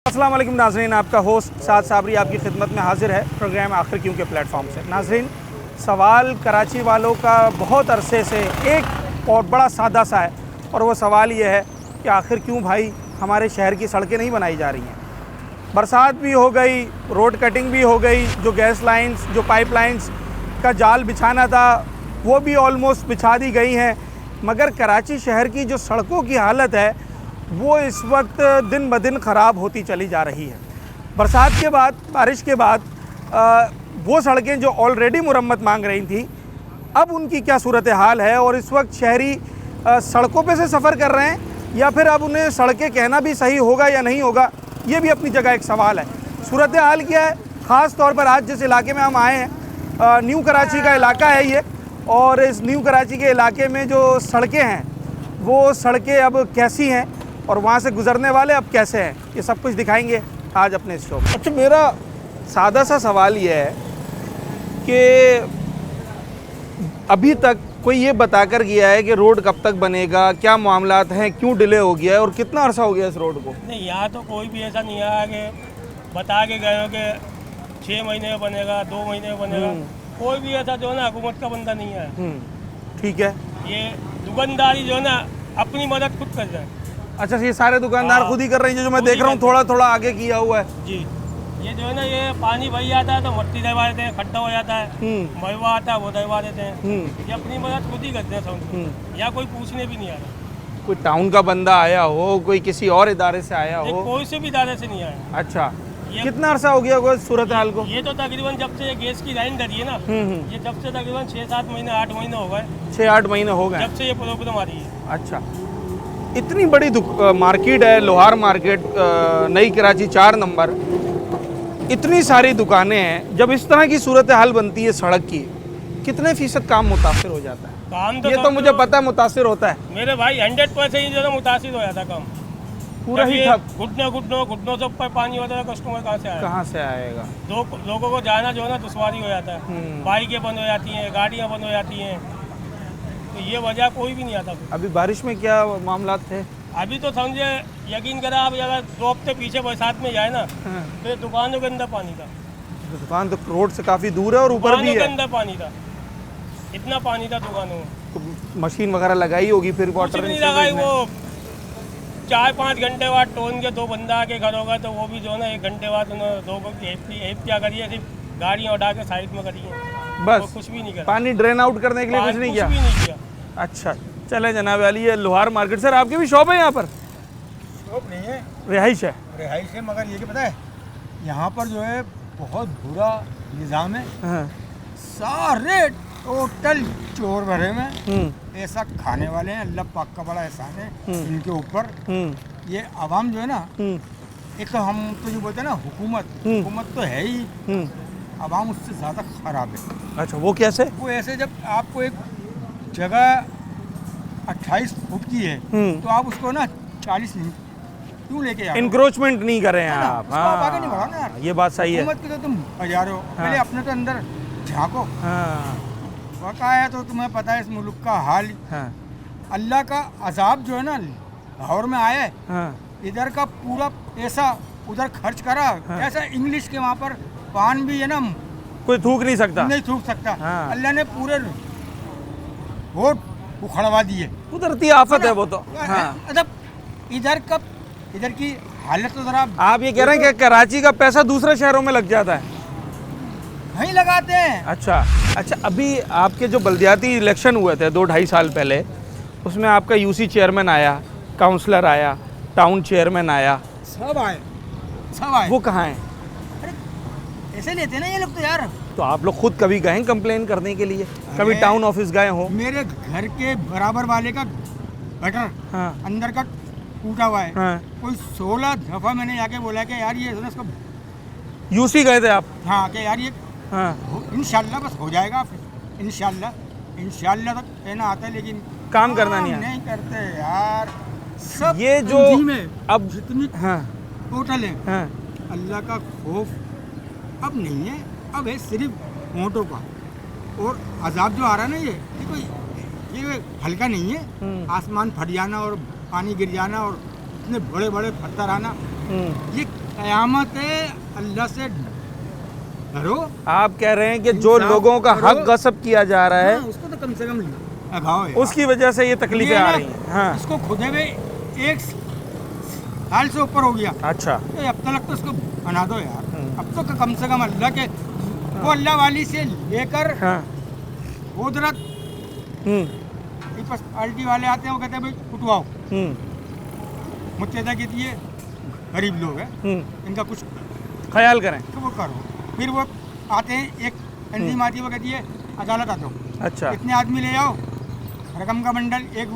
अस्सलाम वालेकुम नाज़रीन, आपका होस्ट साद साबरी आपकी खिदमत में हाजिर है प्रोग्राम आखिर क्यों के प्लेटफॉर्म से। नाज़रीन, सवाल कराची वालों का बहुत अरसे से एक बहुत बड़ा सादा सा है और वो सवाल ये है कि आखिर क्यों भाई हमारे शहर की सड़कें नहीं बनाई जा रही हैं। बरसात भी हो गई, रोड कटिंग भी हो गई, जो गैस लाइंस जो पाइपलाइंस का जाल बिछाना था वो भी ऑलमोस्ट बिछा दी गई हैं, मगर कराची शहर की जो सड़कों की हालत है वो इस वक्त दिन ब दिन ख़राब होती चली जा रही है। बरसात के बाद, बारिश के बाद वो सड़कें जो ऑलरेडी मुरम्मत मांग रही थी, अब उनकी क्या सूरत हाल है और इस वक्त शहरी सड़कों पे से सफ़र कर रहे हैं या फिर अब उन्हें सड़कें कहना भी सही होगा या नहीं होगा, ये भी अपनी जगह एक सवाल है। सूरत हाल क्या है, ख़ास तौर पर आज जिस इलाके में हम आए हैं, न्यू कराची का इलाका है ये, और इस न्यू कराची के इलाके में जो सड़कें हैं वो सड़कें अब कैसी हैं और वहाँ से गुज़रने वाले अब कैसे हैं, ये सब कुछ दिखाएंगे आज अपने इस शो में। अच्छा, मेरा सादा सा सवाल ये है कि अभी तक कोई ये बताकर गया है कि रोड कब तक बनेगा, क्या मामलात हैं, क्यों डिले हो गया है और कितना अरसा हो गया इस रोड को? नहीं, यहाँ तो कोई भी ऐसा नहीं आया कि बता के गए हो कि 6 महीने में बनेगा, 2 महीने में बनेगा। कोई भी ऐसा जो है ना हुकूमत का बंदा नहीं है। ठीक है। ये दुकानदारी जो है ना अपनी मदद खुद कर जाए। अच्छा, ये सारे दुकानदार खुद ही कर रहे हैं, जो मैं देख रहा हूँ थोड़ा थोड़ा आगे किया हुआ है जी। ये जो है ना, ये पानी भर जाता है तो मट्टी दबा देते हैं, खड्डा हो जाता है, मलबा आता है वो दबा देते हैं। ये अपनी मदद खुद ही करते हैं सब, या कोई पूछने भी नहीं आ रहा। कोई टाउन का बंदा आया हो, कोई किसी और इदारे से आया हो? कोई से भी इदारे से नहीं आया। अच्छा, कितना अरसा हो गया होगा सूरत हाल को? ये तो तकरीबन जब से ये गैस की लाइन डली है ना, ये जब से तकरीबन 6-7 महीने 8 महीने हो गए। 6-8 महीने हो गए जब से ये प्रॉब्लम आ रही है। अच्छा, इतनी बड़ी मार्केट है, लोहार मार्केट, नई कराची 4 नंबर, इतनी सारी दुकानें हैं, जब इस तरह की सूरत हाल बनती है सड़क की, कितने फीसद काम मुतासिर हो जाता है? काम तो ये तो मुझे पता है मुतासिर होता है मेरे भाई, 100% ही जो है मुतासिर हो जाता काम, पूरा ही ठप। घुटनों से ऊपर पानी होता है, कस्टमर कहाँ से आएगा? लोगों को जाना जो है ना दुश्वारी हो जाता है, बाइकें बंद हो जाती हैं, गाड़ियाँ बंद हो जाती हैं, तो ये वजह कोई भी नहीं आता। अभी बारिश में क्या मामला थे? अभी तो समझे, यकीन करा, आप अगर 2 हफ्ते पीछे बरसात में जाए ना तो दुकानों के अंदर पानी था। दुकान तो रोड से काफी दूर है और ऊपर भी है, के अंदर पानी था, इतना पानी था दुकानों में। तो मशीन वगैरह लगाई होगी फिर? वाटर नहीं लगाई, वो 4-5 घंटे बाद टोन के 2 बंदा आके घर होगा, तो वो भी जो है ना 1 घंटे बाद उन्होंने 2 हेल्प क्या करी है, सिर्फ गाड़ियाँ उठा के साइड में करी है, बस कुछ भी नहीं करा। पानी ड्रेन आउट करने के लिए कुछ नहीं किया। अच्छा, चले जनाब वाली, ये लोहार मार्केट। सर, आपकी भी शॉप है यहाँ पर? शॉप नहीं है, रिहाइश है। रिहाइश है, मगर ये कि पता है यहाँ पर जो है बहुत बुरा निज़ाम है। हाँ। सारे टोटल चोर भरे में, ऐसा खाने वाले हैं, अल्लाह पाक का बड़ा एहसान है इनके ऊपर। ये आवाम जो है ना, एक तो हम तो जो बोलते हैं ना हुकूमत तो है ही, आवाम उससे ज़्यादा ख़राब है। अच्छा, वो कैसे? वो ऐसे, जब आपको एक जगह 28 फुट की है तो आप उसको ना 40 नहीं क्यों लेके आ? इंक्रोचमेंट नहीं कर रहे हैं आप? हाँ, आगे नहीं बढ़ाओ ना यार, ये बात सही है। हुकूमत की तो तुम बजा रहे हो, पहले अपने तो अंदर झांको। हाँ। वाक़ा है तो तुम्हें पता है इस मुल्क का हाल। हाँ। अल्लाह का अजाब जो है ना लाहौर में आया है। हाँ। इधर का पूरा पैसा उधर खर्च करा। ऐसा इंग्लिश के वहाँ पर पान भी है ना, कोई थूक नहीं सकता, नहीं थूक सकता। हाँ। अल्लाह ने पूरे वोट उखड़वा दिए। कुदरती आफत है वो तो। हाँ। मतलब इधर की हालत तो जरा, आप ये कह रहे हैं कि कराची का पैसा दूसरे शहरों में लग जाता है? वहीं लगाते हैं। अच्छा, अभी आपके जो बल्दियाती इलेक्शन हुए थे 2-2.5 साल पहले, उसमें आपका यूसी चेयरमैन आया, काउंसलर आया, टाउन चेयरमैन आया, सब आए। वो कहाँ हैं? अरे ऐसे लेते ना ये लोग तो यार। तो आप लोग खुद कभी गए हैं कंप्लेन करने के लिए? कभी टाउन ऑफिस गए हो? मेरे घर के बराबर वाले का गटर, हाँ। अंदर का टूटा हुआ है। हाँ। कोई 16 दफा मैंने जाके बोला कि यार ये इसको, यूसी गए थे आप? हाँ, कि यार ये हाँ। इंशाल्लाह बस हो जाएगा, फिर इंशाल्लाह तक कहना आता है, लेकिन काम करना नहीं नहीं करते यार। सब ये जो में अब जितनी हाँ टोटल है, हाँ अल्लाह का खौफ अब नहीं है, अब है सिर्फ होंठों का। और अजाब जो आ रहा है ना, ये कोई ये हल्का नहीं है। आसमान फट जाना और पानी गिर जाना और इतने बड़े बड़े पत्थर आना, ये क़यामत है, अल्लाह से डरो। आप कह रहे हैं कि जो लोगों का हक गस्ब किया जा रहा है, हाँ, उसको तो कम से कम लगाओ यार। उसकी वजह से ये तकलीफें ये आ ना, रही हैं। हाँ, इसको खुदे में 1 साल से ऊपर हो गया। अच्छा। तो अब तक तो इसको बना दो यार। अब तो कम से कम अल्लाह के, वो अल्लाह वाली से लेकर हाँ। कुदरत पार्टी वाले आते हैं, वो कहते हैं भाई उठवाओ। मुत्तैदा कहती है गरीब लोग हैं, इनका कुछ ख्याल करें। तो वो करो। फिर वो आते हैं, एक तंजीम आती है, वो कहती है अदालत आ दो, अच्छा, इतने आदमी ले आओ, रकम का बंडल, एक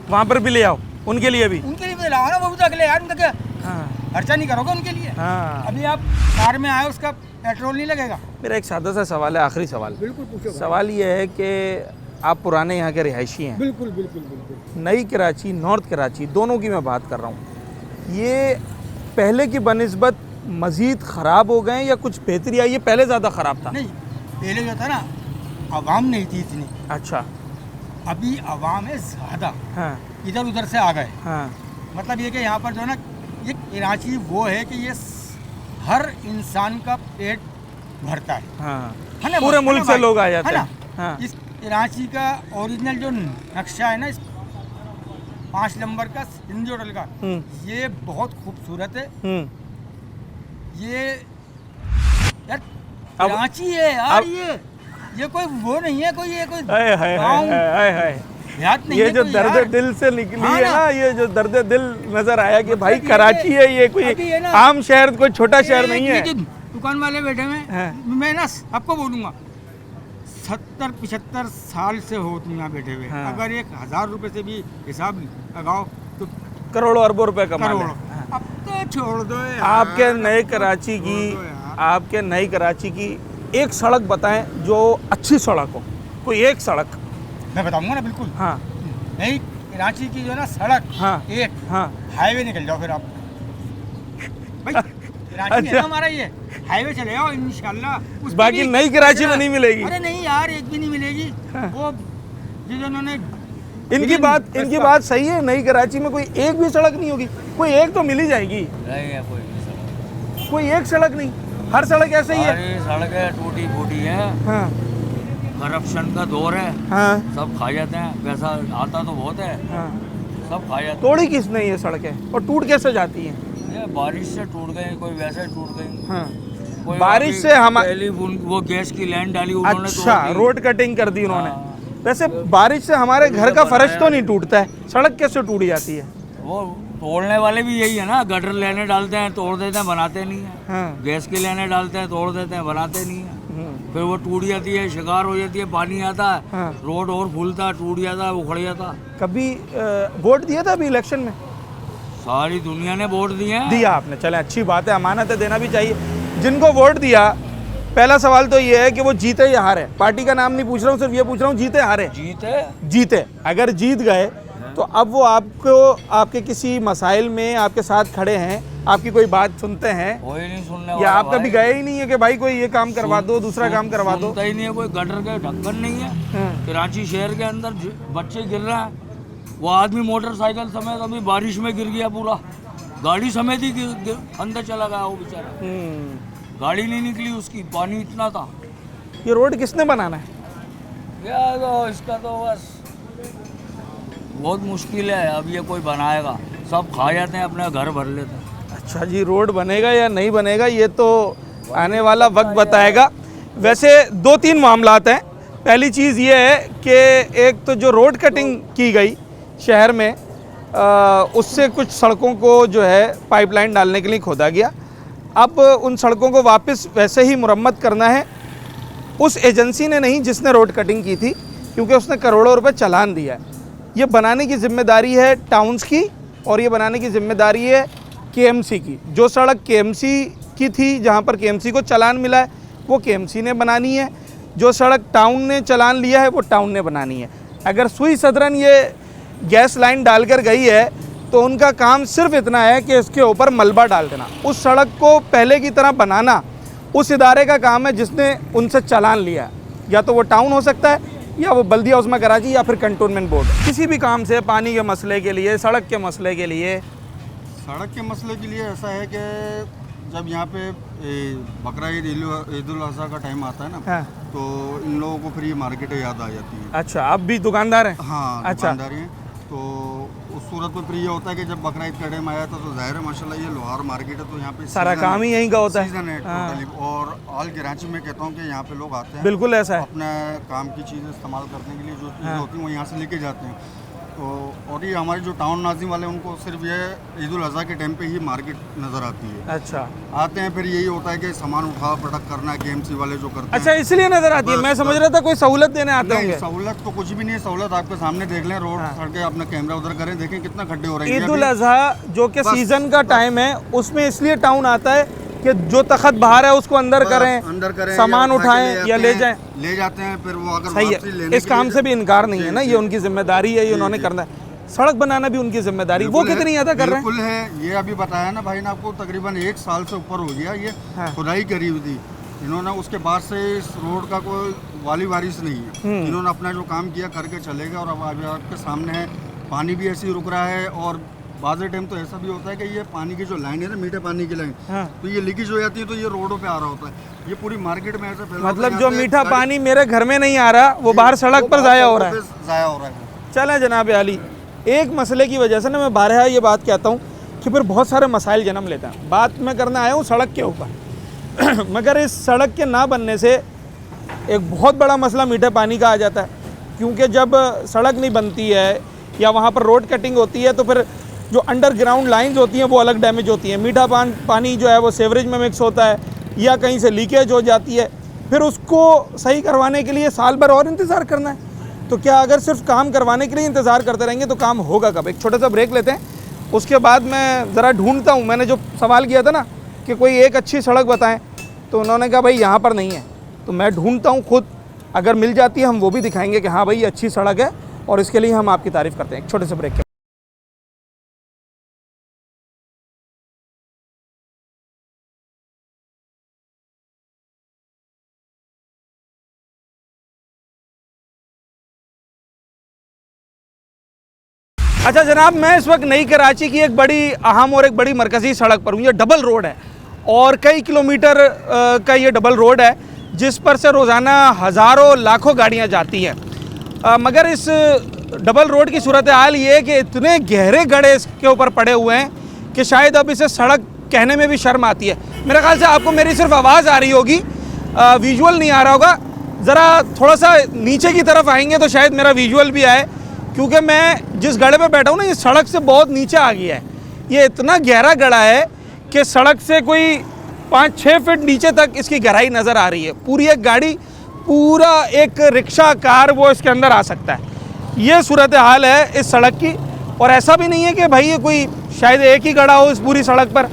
वहाँ पर भी ले आओ, उनके लिए भी। उनके लिए भी लाओ ना, वो भी तो अगले यार, उनका क्या हाँ, खर्चा नहीं करोगे उनके लिए? हाँ। अभी आप कार में आए, उसका पेट्रोल नहीं लगेगा। मेरा एक सादा सा सवाल है, आखिरी सवाल। बिल्कुल पूछो। सवाल ये है कि आप पुराने यहाँ के रिहायशी हैं। बिल्कुल बिल्कुल बिल्कुल। नई कराची, नॉर्थ कराची, दोनों की मैं बात कर रहा हूँ। ये पहले की बनिस्बत मज़ीद ख़राब हो गए या कुछ बेहतरी आई? ये पहले ज़्यादा ख़राब था। नहीं, पहले जो था ना, आवाम नहीं थी इतनी। अच्छा। अभी आवाम है ज़्यादा, हाँ, इधर उधर से आ गए। हाँ, मतलब ये कि यहाँ पर जो है ना, ये कराची वो है कि ये हर इंसान का पेट भरता हाँ। है ना? पूरे मुल्क से भाई? लोग आ जाते है ना? हैं। हाँ। इस कराची का ओरिजिनल जो नक्शा है ना, इस 5 नंबर का सिंधी होटल का, ये बहुत खूबसूरत है। ये यार कराची है यार, ये कोई वो नहीं है, कोई ये कोई गाँव देहात नहीं ये है जो कोई दर्द यार। दिल से निकली हाँ है ना। ना, ये जो दर्द दिल नजर आया कि भाई मतलब ये कराची है, ये कोई अभी है ना, आम शहर, कोई छोटा शहर नहीं ये है। जो दुकान वाले बैठे हुए हैं, हाँ। मैं ना आपको बोलूँगा, 70-75 साल से हो तुम यहाँ बैठे हुए। हाँ। अगर 1000 रुपए से भी हिसाब लगाओ तो करोड़ों अरबों रुपए कमा ले। करोड़ों। अब तो छोड़ दो यार। आपके नए कराची छोड़ की, दो यार। आपके नई कराची की एक सड़क बताएं जो अच्छी सड़क हो, कोई एक सड़क। मैं बताऊंगा ना, बिल्कुल। हाँ, नई कराची की जो है ना सड़क, हाँ, एक हाँ। हाईवे निकल जाओ फिर आप भाई, कराची है अच्छा। ना हमारा, ये हाईवे चले जाओ इंशाल्लाह। उस पे बाकी भी- नई कराची में नहीं मिलेगी। अरे नहीं यार, एक भी नहीं मिलेगी। वो जिन्होंने इनकी बात सही है, नई कराची में कोई एक भी सड़क नहीं होगी। कोई एक तो मिल ही जाएगी। नहीं है कोई भी सड़क। कोई एक सड़क नहीं, हर सड़क ऐसे ही है। सारी सड़कें टूटी फूटी है, हाँ, करप्शन का दौर है, हाँ, सब खा जाते हैं, पैसा आता तो बहुत है, हाँ। सब खा जाते तोड़ी किसने ये सड़कें और टूट कैसे जाती हैं? हैं। ये बारिश से टूट गई, कोई वैसे टूट गई। हाँ। कोई बारिश अभी से हम पहली वो गैस की लाइन डाली उन्होंने, अच्छा, तोड़ दी। रोड कटिंग कर दी उन्होंने। हाँ। वैसे बारिश से हमारे घर का फर्श तो नहीं टूटता है, सड़क कैसे टूट जाती है? वो तोड़ने वाले भी यही है ना, गटर लेने डालते हैं, तोड़ देते हैं, बनाते नहीं है। हाँ। गैस की लेने डालते हैं, तोड़ देते हैं, बनाते नहीं है। फिर वो टूट जाती है, शिकार हो जाती है, पानी आता है, हाँ। रोड और फूलता है, टूट जाता है, उखड़ जाता है। कभी वोट दिया था अभी इलेक्शन में? सारी दुनिया ने वोट दिए हैं। दिया आपने, चले अच्छी बात है, अमानत है, देना भी चाहिए। जिनको वोट दिया, पहला सवाल तो ये है कि वो जीते या हारे। पार्टी का नाम नहीं पूछ रहा हूँ, सिर्फ ये पूछ रहा हूँ जीते हारे। जीते जीते, अगर जीत गए तो अब वो आपको, आपके किसी मसाइल में आपके साथ खड़े हैं, आपकी कोई बात सुनते हैं, कोई नहीं सुनने या वाला आप कभी भाई। गए ही नहीं है कि भाई कोई ये काम करवा दो, दूसरा काम करवा दो? सुनता ही नहीं है कोई, गटर के ढक्कन नहीं है। हाँ। कराची शहर के अंदर बच्चे गिर रहे हैं, वो आदमी मोटरसाइकिल समेत अभी बारिश में गिर गया, पूरा गाड़ी समेत ही अंदर चला गया वो बेचारा। गाड़ी नहीं निकली उसकी, पानी इतना था। ये रोड किसने बनाना है? या तो इसका तो बस बहुत मुश्किल है, अब ये कोई बनाएगा, सब खा जाते हैं, अपना घर भर लेते हैं। अच्छा जी, रोड बनेगा या नहीं बनेगा ये तो आने वाला वक्त बताएगा। वैसे 2-3 मामलात हैं। पहली चीज़ ये है कि एक तो जो रोड कटिंग की गई शहर में, उससे कुछ सड़कों को जो है पाइपलाइन डालने के लिए खोदा गया। अब उन सड़कों को वापस वैसे ही मुरम्मत करना है। उस एजेंसी ने नहीं जिसने रोड कटिंग की थी, क्योंकि उसने करोड़ों रुपए चालान दिया है। ये बनाने की जिम्मेदारी है टाउन्स की, और ये बनाने की जिम्मेदारी है केएमसी की। जो सड़क केएमसी की थी, जहाँ पर केएमसी को चालान मिला है, वो केएमसी ने बनानी है। जो सड़क टाउन ने चालान लिया है, वो टाउन ने बनानी है। अगर सुई सदरन ये गैस लाइन डालकर गई है तो उनका काम सिर्फ इतना है कि इसके ऊपर मलबा डाल देना। उस सड़क को पहले की तरह बनाना उस इदारे का काम है जिसने उनसे चालान लिया है। या तो वो टाउन हो सकता है, या वो बल्दिया उस्मा कराची, या फिर कंटोनमेंट बोर्ड। किसी भी काम से, पानी के मसले के लिए, सड़क के मसले के लिए, सड़क के मसले के लिए ऐसा है कि जब यहाँ पे बकरा ईद उल अज़हा का टाइम आता है ना, हाँ। तो इन लोगों को फिर ये मार्केटें याद आ जाती हैं। अच्छा, आप भी दुकानदार हैं? हाँ, अच्छा। दुकानदारी हैं। तो उस सूरत में फिर ये होता है कि जब बकरा ईद का टाइम आया था तो जाहिर है माशाल्लाह ये लोहार मार्केट है, तो यहाँ पे सारा काम ही यहीं का होता है। सीजन है हाँ। टोटली। और ऑल कराची में कहता हूँ कि यहाँ पे लोग आते हैं, बिल्कुल ऐसा है। अपने काम की चीज़ें इस्तेमाल करने के लिए जो चीज़ें होती हैं वो यहाँ से लेके जाते हैं। तो और ये हमारे जो टाउन नाजिम वाले उनको सिर्फ ये ईद उल अज़हा के टाइम पे ही मार्केट नज़र आती है। अच्छा, आते हैं फिर यही होता है कि सामान उठा पटक करना, KMC वाले जो करते अच्छा, हैं। इसलिए नजर आती है। मैं समझ रहा था कोई सहूलत देने आते नहीं, होंगे। सहूलत तो कुछ भी नहीं है। सहूलत आपके सामने देख लें, रोड सड़कें, अपना कैमरा उधर करें, देखें कितना खड्डे हो रहे हैं। ईद उल अज़हा जो कि सीजन का टाइम है, उसमें इसलिए टाउन आता है कि जो तख्त बाहर है उसको अंदर करें, सामान उठाएं या ले जाएं। ले जाते हैं, फिर वो अगर सही वापसी है, लेने इस के काम लिए- से भी इनकार नहीं है ना, जी, ये उनकी जिम्मेदारी है, ये उन्होंने करना है। सड़क बनाना भी उनकी जिम्मेदारी, वो बिल्कुल कितनी है, अदा कर रहे हैं? बिल्कुल है। ये अभी बताया ना भाई ने आपको, तकरीबन 1 साल से ऊपर हो गया ये हाँ। खुदाई करी हुई थी इन्होंने। उसके बाद से इस रोड का कोई वाली वारिस नहीं है। इन्होंने अपना जो काम किया करके चले गए, और अब अभी आपके सामने है, पानी भी ऐसे ही रुक रहा है। और बाज़ टाइम तो ऐसा भी होता है कि ये पानी की जो लाइन है ना, मीठे पानी की लाइन, हाँ। तो ये लीकेज हो जाती है, तो ये रोडों पे आ रहा होता है। ये पूरी मार्केट में ऐसे फैला होता है, मतलब यहाँ जो से मीठा गाड़ी- पानी मेरे घर में नहीं आ रहा, वो बाहर सड़क पर ज़ाया हो रहा है। ज़ाया हो रहा है। चलें जनाब अली, एक मसले की वजह से ना मैं बारहा ये बात कहता हूँ कि फिर बहुत सारे मसाइल जन्म लेते हैं। बात मैं करने आया हूँ सड़क के ऊपर मगर इस सड़क के ना बनने से एक बहुत बड़ा मसला मीठे पानी का आ जाता है, क्योंकि जब सड़क नहीं बनती है या वहाँ पर रोड कटिंग होती है तो फिर जो अंडरग्राउंड लाइंस होती हैं वो अलग डैमेज होती हैं। मीठा पानी जो है वो सीवरेज में मिक्स होता है या कहीं से लीकेज हो जाती है, फिर उसको सही करवाने के लिए साल भर और इंतज़ार करना है। तो क्या अगर सिर्फ काम करवाने के लिए इंतज़ार करते रहेंगे तो काम होगा कब? एक छोटा सा ब्रेक लेते हैं, उसके बाद मैं ज़रा ढूंढता हूँ। मैंने जो सवाल किया था ना कि कोई एक अच्छी सड़क बताएं, तो उन्होंने कहा भाई यहाँ पर नहीं है, तो मैं ढूंढता हूँ खुद। अगर मिल जाती है हम वो भी दिखाएंगे कि हाँ भाई ये अच्छी सड़क है, और इसके लिए हम आपकी तारीफ़ करते हैं। एक छोटे से ब्रेक के अच्छा जनाब, मैं इस वक्त नई कराची की एक बड़ी अहम और एक बड़ी मरकज़ी सड़क पर हूँ। ये डबल रोड है और कई किलोमीटर का ये डबल रोड है, जिस पर से रोज़ाना हज़ारों लाखों गाड़ियाँ जाती हैं। मगर इस डबल रोड की सूरत हाल ये है कि इतने गहरे गड्ढे इसके ऊपर पड़े हुए हैं कि शायद अब इसे सड़क कहने में भी शर्म आती है। मेरे ख्याल से आपको मेरी सिर्फ आवाज़ आ रही होगी, विजुअल नहीं आ रहा होगा। ज़रा थोड़ा सा नीचे की तरफ आएंगे तो शायद मेरा विजुअल भी आए, क्योंकि मैं जिस गड्ढे पे बैठा हूँ ना, ये सड़क से बहुत नीचे आ गया है। ये इतना गहरा गड्ढा है कि सड़क से कोई 5-6 फीट नीचे तक इसकी गहराई नज़र आ रही है। पूरी एक गाड़ी, पूरा एक रिक्शा, कार वो इसके अंदर आ सकता है। ये सूरत हाल है इस सड़क की। और ऐसा भी नहीं है कि भाई ये कोई शायद एक ही गड्ढा हो इस पूरी सड़क पर।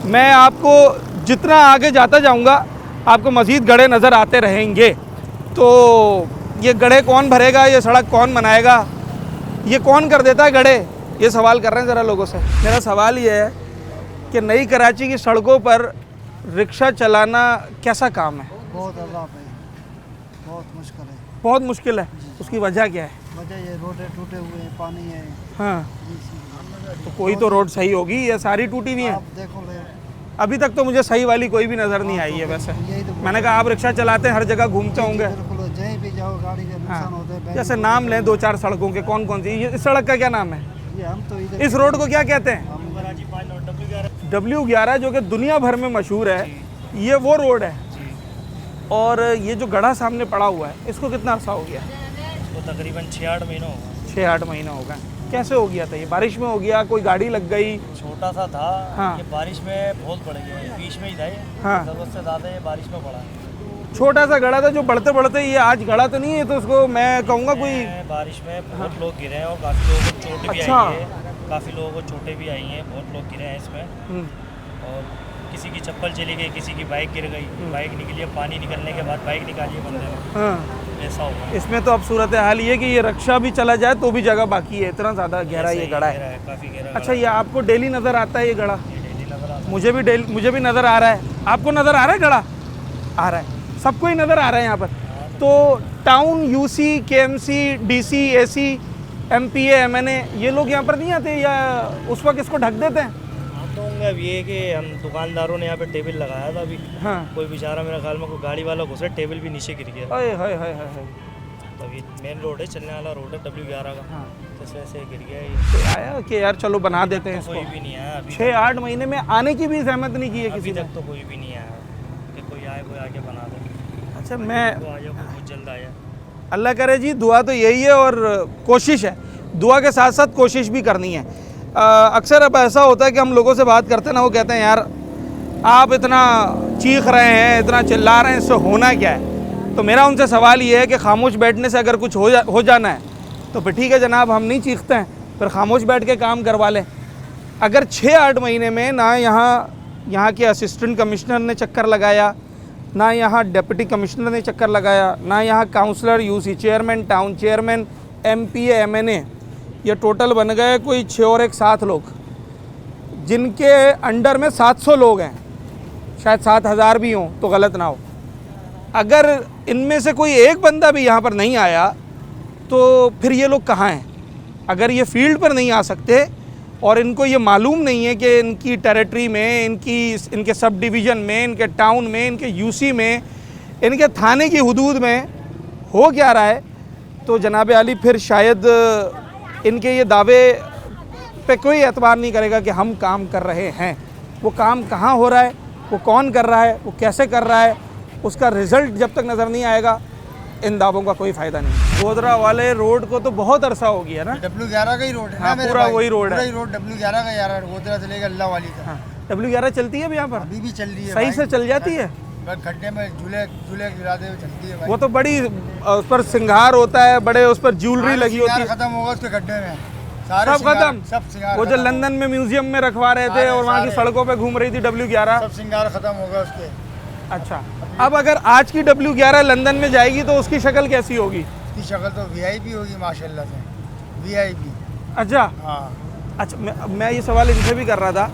मैं आपको जितना आगे जाता जाऊँगा आपको मज़ीद गड्ढे नज़र आते रहेंगे। तो ये गड्ढे कौन भरेगा, ये सड़क कौन बनाएगा, ये कौन कर देता है गड्ढे, ये सवाल कर रहे हैं ज़रा लोगों से। मेरा सवाल ये है कि नई कराची की सड़कों पर रिक्शा चलाना कैसा काम है? बहुत अजाब है, बहुत मुश्किल है। बहुत मुश्किल है। उसकी वजह क्या है? वजह ये रोडें टूटे हुए हैं, पानी है। हाँ, तो कोई तो रोड सही होगी, ये सारी टूटी हुई हैं। आप देखो ले, अभी तक तो मुझे सही वाली कोई भी नज़र नहीं आई है। वैसे यही तो मैंने कहा आप रिक्शा चलाते हैं, हर जगह घूमते होंगे। बिल्कुल, जहीं भी जाओ गाड़ी का नुकसान होता है। हाँ, जैसे नाम लें 2-4 सड़कों के, कौन कौन सी? इस सड़क का क्या नाम है? ये हम तो इधर इस रोड को क्या कहते हैं? W11, जो कि दुनिया भर में मशहूर है। ये वो रोड है। और ये जो गड्ढा सामने पड़ा हुआ है, इसको कितना अर्सा हो गया? तो तकरीबन 6-8 महीनों होगा। 6-8 महीना हो गए। कैसे हो गया था ये? बारिश में हो गया, कोई गाड़ी लग गई? छोटा सा था। हाँ। ये बारिश में बहुत बढ़ गया, ये बीच में ही था ये। हाँ। ज़रूरत से ज़्यादा ये बारिश में पड़ा। छोटा सा गड़ा था जो बढ़ते बढ़ते ये आज गड़ा तो नहीं है, तो उसको मैं कहूँगा कोई। बारिश में बहुत लोग गिरे हैं और काफ़ी लोगों को चोट भी अच्छा। आई है। काफ़ी लोगों को चोटें भी आई हैं, बहुत लोग गिरे हैं इसमें। और किसी की चप्पल चली गई, किसी की बाइक गिर गई। बाइक निकली है, पानी निकलने के बाद बाइक निकाली है बंदे ने, हाँ, ऐसा हुआ। इसमें तो अब सूरत हाल ये कि ये रिक्शा भी चला जाए तो भी जगह बाकी है, इतना ज़्यादा गहरा ये गड़ा है। काफ़ी गहरा। अच्छा, ये आपको डेली नज़र आता है ये गड़ा? डेली नजर आता है। मुझे भी नज़र आ रहा है। आपको नज़र आ रहा है गड़ा? आ रहा है, सबको ही नज़र आ रहा है यहाँ पर। तो town, UC, KMC, DC, AC, MPA, MNA, ये लोग यहाँ पर नहीं आते या उस वक्त इसको ढक देते हैं? आते होंगे का अब ये है कि हम दुकानदारों ने यहाँ पे टेबल लगाया था अभी, हाँ। कोई बेचारा मेरा ख्याल में कोई गाड़ी वाला घुसा, टेबल भी नीचे गिर गया। ओए हाय हाय हाय हाय। तो अभी मेन रोड है, चलने वाला रोड है W11 का, हाँ। तो इस वजह से गिर गया ये। तो आया कि यार चलो बना देते हैं तो कोई इसको। भी नहीं आया अभी 6-8 महीने में आने की भी जहमत नहीं की है अभी किसी ने। तक तो कोई भी नहीं आया कि कोई आए, कोई आके बना दे। अच्छा, मैं वो आ जाओ, बहुत जल्द आया। अल्लाह करे जी, दुआ तो यही है और कोशिश है, दुआ के साथ साथ कोशिश भी करनी है। अक्सर अब ऐसा होता है कि हम लोगों से बात करते हैं ना, वो कहते हैं यार आप इतना चीख रहे हैं, इतना चिल्ला रहे हैं, इससे होना क्या है। तो मेरा उनसे सवाल ये है कि खामोश बैठने से अगर कुछ हो जाना है तो फिर ठीक है जनाब, हम नहीं चीखते हैं, फिर खामोश बैठ के काम करवा लें। अगर 6-8 महीने में ना यहाँ के असिस्टेंट कमिश्नर ने चक्कर लगाया, ना यहाँ डिप्टी कमिश्नर ने चक्कर लगाया, ना यहाँ counsellor, UC chairman, town chairman, MPA, MNA, ये टोटल बन गए कोई 6 और 1 7 लोग, जिनके अंडर में 700 लोग हैं, शायद 7000 भी हों तो गलत ना हो। अगर इनमें से कोई एक बंदा भी यहाँ पर नहीं आया तो फिर ये लोग कहाँ हैं? अगर ये फील्ड पर नहीं आ सकते और इनको ये मालूम नहीं है कि इनकी टेरिटरी में, इनके सब डिवीज़न में, इनके टाउन में, इनके यूसी में, इनके थाने की हुदूद में हो क्या रहा है, तो जनाब आली फिर शायद इनके ये दावे पे कोई एतबार नहीं करेगा कि हम काम कर रहे हैं। वो काम कहाँ हो रहा है, वो कौन कर रहा है, वो कैसे कर रहा है, उसका रिज़ल्ट जब तक नज़र नहीं आएगा इन दावों का कोई फ़ायदा नहीं। गोधरा वाले रोड को तो बहुत अरसा हो गया ना। W11 का ही रोड है हाँ, ना मेरे पूरा भाई, वही रोड है। पूरा ही रोड W11 का यार, गोधरा से लेकर अल्लाह वाली का। हाँ, W11 चलती है अब यहाँ पर, अभी भी चल रही है सही भाई। से चल जाती है। बस खड्डे में झूले गिराते हुए चलती है भाई। वो तो बड़ी उस पर सिंगार होता है, बड़े उस पर ज्वेलरी लगी होती है। खत्म होगा उसके खड्डे में, सारे सब सिंगार- खत्म। सब सिंगार वो जो खत्म लंदन में म्यूजियम में रखवा रहे थे सारे- और वहाँ की सारे। सड़कों पे घूम रही थी W11। सब सिंगार खत्म होगा उसके। अच्छा, अब अगर आज की W11 लंदन में जाएगी तो उसकी शक्ल कैसी होगी? उसकी शक्ल तो VIP होगी माशाल्लाह से, VIP। अच्छा हाँ, अच्छा, मैं ये सवाल इनसे भी कर रहा था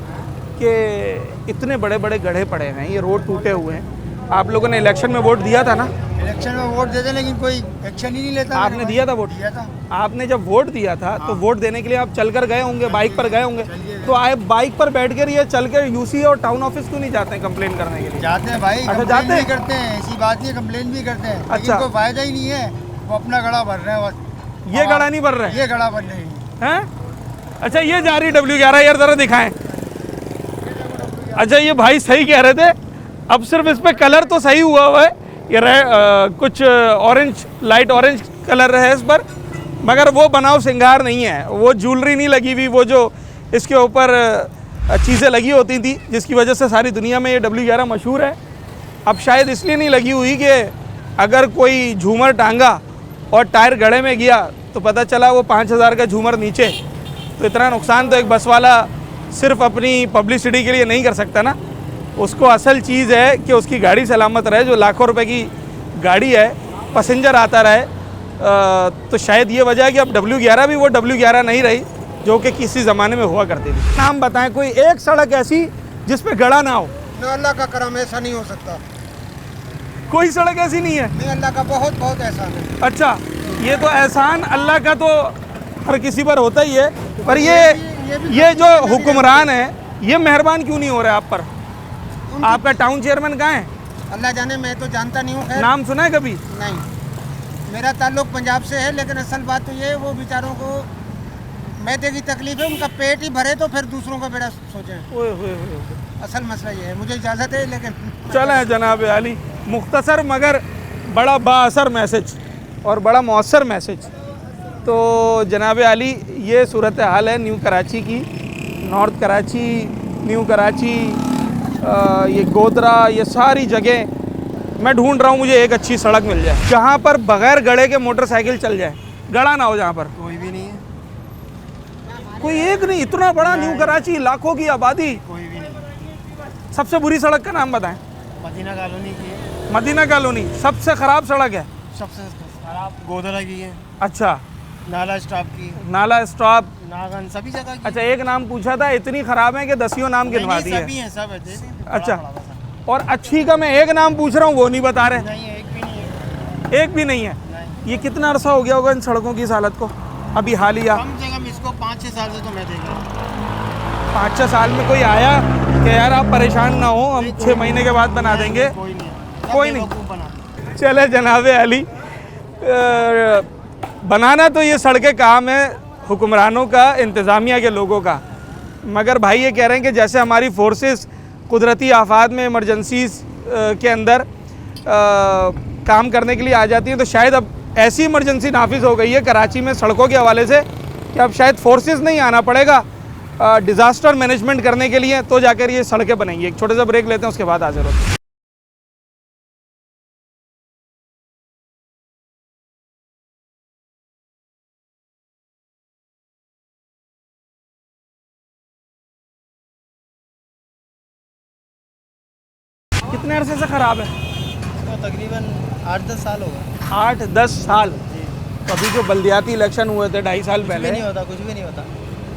कि इतने बड़े बड़े गड्ढे पड़े हैं, ये रोड टूटे हुए हैं, आप लोगों ने इलेक्शन में वोट दिया था ना? इलेक्शन में वोट देते लेकिन कोई एक्शन ही नहीं लेता। आपने मेरे दिया था भाई। वोट? दिया था। आपने जब वोट दिया था तो वोट देने के लिए आप चल कर गए होंगे, बाइक पर गए होंगे, तो आए बाइक पर बैठ कर ये चल कर यूसी और टाउन ऑफिस क्यों नहीं जाते हैं कंप्लेन करने के लिए? जाते हैं भाई, अच्छा, कंप्लेन जाते भी हैं? करते हैं, ऐसी बात नहीं, कंप्लेन भी करते हैं, अच्छा। लेकिन कोई फायदा ही नहीं है, वो अपना गड़ा भर रहे हैं बस। ये गड़ा नहीं भर रहे ये गड़ा भर रहे हैं। हैं? अच्छा, ये जा रही W11 यार, ज़रा दिखाएं। अच्छा, ये भाई सही कह रहे थे, अब सिर्फ इस पे कलर तो सही हुआ है, ये कुछ ऑरेंज, लाइट ऑरेंज कलर है इस पर, मगर वो बनाव सिंगार नहीं है, वो ज्वेलरी नहीं लगी हुई, वो जो इसके ऊपर चीज़ें लगी होती थी जिसकी वजह से सारी दुनिया में ये W11 मशहूर है। अब शायद इसलिए नहीं लगी हुई कि अगर कोई झूमर टांगा और टायर गड्ढे में गया तो पता चला वो 5000 का झूमर नीचे, तो इतना नुकसान तो एक बस वाला सिर्फ अपनी पब्लिसिटी के लिए नहीं कर सकता ना। उसको असल चीज़ है कि उसकी गाड़ी सलामत रहे, जो लाखों रुपए की गाड़ी है, पैसेंजर आता रहे। तो शायद ये वजह है कि अब W11 भी वो W11 नहीं रही जो कि किसी ज़माने में हुआ करती थी। नाम बताएं कोई एक सड़क ऐसी जिस पे गड़ा ना हो। ना अल्लाह का करम, ऐसा नहीं हो सकता। कोई सड़क ऐसी नहीं है? नहीं, अल्लाह का बहुत बहुत एहसान है। अच्छा, ये तो एहसान अल्लाह का तो हर किसी पर होता ही है, पर ये जो हुक्मरान है ये मेहरबान क्यों नहीं हो रहे आप पर? आपका टाउन चेयरमैन कहाँ है? अल्लाह जाने, मैं तो जानता नहीं हूँ। खैर नाम सुना है कभी? नहीं, मेरा ताल्लुक पंजाब से है, लेकिन असल बात तो ये है, वो बेचारों को मैदे की तकलीफ है, उनका पेट ही भरे तो फिर दूसरों का बेड़ा सोचें। ओए होए होए। असल मसला ये है। मुझे इजाज़त है, लेकिन चलें जनाब आली, मुख्तसर मगर बड़ा बाअसर मैसेज और बड़ा मौसर मैसेज। तो जनाब आली, ये सूरत हाल है न्यू कराची की, नॉर्थ कराची, न्यू कराची, ये गोधरा, ये सारी जगह मैं ढूंढ रहा हूँ मुझे एक अच्छी सड़क मिल जाए जहाँ पर बगैर गड़े के मोटरसाइकिल चल जाए, गड़ा ना हो जहाँ पर। कोई भी नहीं है, कोई एक नहीं, इतना बड़ा न्यू कराची, लाखों की आबादी। कोई भी नहीं। सबसे बुरी सड़क का नाम बताएं। मदीना कॉलोनी की है, मदीना कॉलोनी सबसे ख़राब सड़क है। सबसे खराब गोधरा की है, अच्छा, नाला स्टॉप की है, नाला स्टॉप, नागन, सभी जगह की। अच्छा, एक नाम पूछा था, इतनी ख़राब है कि 10 नाम गिनवा नहीं, दिए। सभी हैं, सब है। अच्छा, और अच्छी का मैं एक नाम पूछ रहा हूँ वो नहीं बता रहे। नहीं, एक भी नहीं है। एक भी नहीं है। ये कितना अरसा हो गया होगा इन सड़कों की इस हालत को? अभी हालिया कम से कम इसको 5-6 साल से तो मैं देख रहा हूँ। 5-6 साल में कोई आया कि यार आप परेशान ना हो, हम 6 महीने के बाद बना देंगे। कोई नहीं, चले जनाब अली, बनाना तो ये सड़कें काम है हुक्मरानों का, इंतज़ामिया के लोगों का, मगर भाई ये कह रहे हैं कि जैसे हमारी फोर्सेस कुदरती आफात में इमरजेंसीज के अंदर काम करने के लिए आ जाती हैं, तो शायद अब ऐसी इमरजेंसी नाफिज हो गई है कराची में सड़कों के हवाले से कि अब शायद फोर्सेस नहीं आना पड़ेगा डिज़ास्टर मैनेजमेंट करने के लिए, तो जाकर ये सड़कें बनेंगी। एक छोटे सा ब्रेक लेते हैं, उसके बाद हाजिर होते हैं। कितने अरसे से ख़राब है? तो तकरीबन 8-10 साल हो गए। 8-10 साल। कभी जो बल्दियाती इलेक्शन हुए थे 2.5 साल पहले, नहीं होता, कुछ भी नहीं होता।